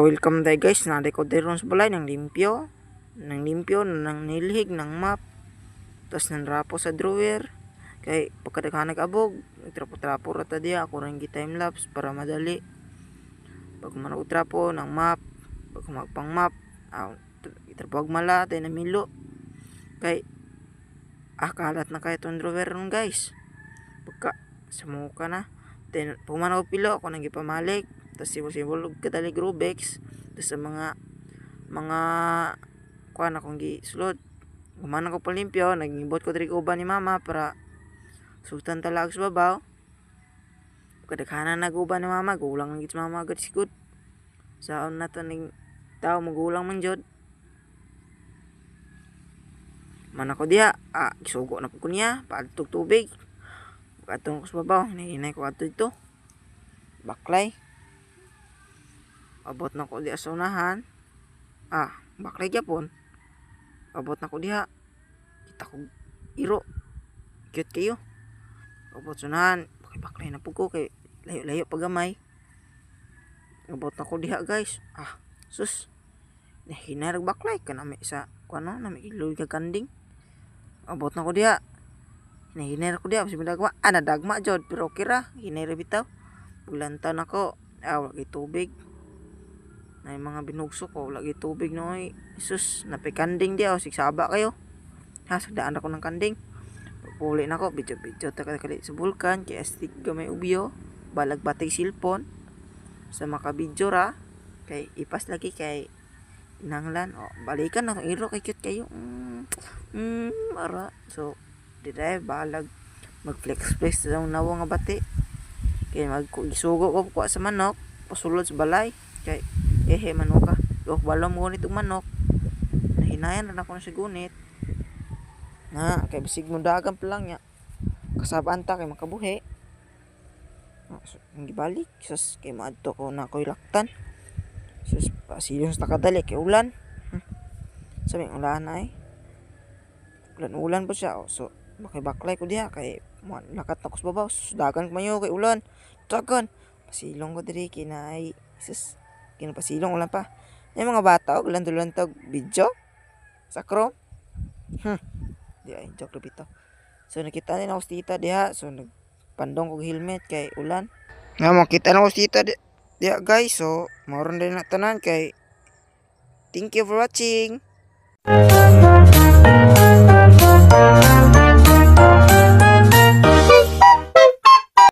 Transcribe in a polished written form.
Welcome day guys, na ko deron sa balay nang limpyo, nang nilhig ng map, tapos nang rapo sa drawer. Kay pagkadaghan nag-abog, trapo-trapo rata diya, ako rin time lapse para madali. Pag man trapo ng map, pag magpang map, itrapog mala tayo na milo. Kay kalat na kayo itong drawer nun guys. Pagka sumuka na, then pumanaw pilo ako nang ipamalik. Tapos sibol kadali Grubex. Tapos sa mga kuan akong gisulod. Gumana ko palimpyo, nagingibot ko diri uban ni mama para sultan talag sa babaw. Kadaghanan naguban ni mama, gulang ng gits mama agad sigud. Saon na to ning tao magulang man jud. Man ako diha, gisugo na ko niya, paadtog tubig. Pagkatong ko sa babaw, hinahinay ko ato dito. Baklay. Abot na ko diha sa unahan. Baklay gyapon. Abot na ko diha. Kita ko iro. Cute kayo. Abot sa unahan. Baklay na po ko kay layo-layo pagamay. Abot na ko diha guys. Sus. Hinarag baklay ka nami sa kuano nami iloy ka kanding. Abot na ko diha. Hinarag ko diha kasi madagma. Nadagma jud pero okay ra. Hinarag bitaw. Paglantaw na ko. Wala tubig. Na yung mga binugso ko, lagi tubig noy. Sus, napikanding diya o sigsaba kayo. Sagdaan ako ng kanding. Puli na ko, video takali sa bulkan, kaya stick gamay ubyo, balag batay silpon. Sa makabidyo ra, kay ipas lagi kay inanglan. Balikan na, iro kay cute kayo. Mara. So, di dahil balag mag-flex sa nawa nga bati. Kaya mag-isugo ko sa manok, pasulod sa balay. Kay manuka. Balong mo gunit manok. Nahinayan na ako na sa gunit. Kay bisig mo dagan pa lang niya. Kasabaan ta kay makabuhi. Hindi balik. Sus, kay maadto ko na ako'y laktan. Sus, pasilyon sa takadali kay ulan. Sabi, ulan ay. Ulan po siya. So, baklay ko diha. Kay lakat na ko sa babaw. Sus, dagan ko mayo kay ulan. Dagan. Pasilong ko diri kinay. Sus, kinapasilong ulan pa. Yung mga bata, lantog video sa Chrome. Di ay, joke ito. So, nakita din ako sa tita diha. So, nagpandong kong helmet kay ulan. Makita na ako sa tita diha guys. So, maroon din na tanan kay thank you for watching.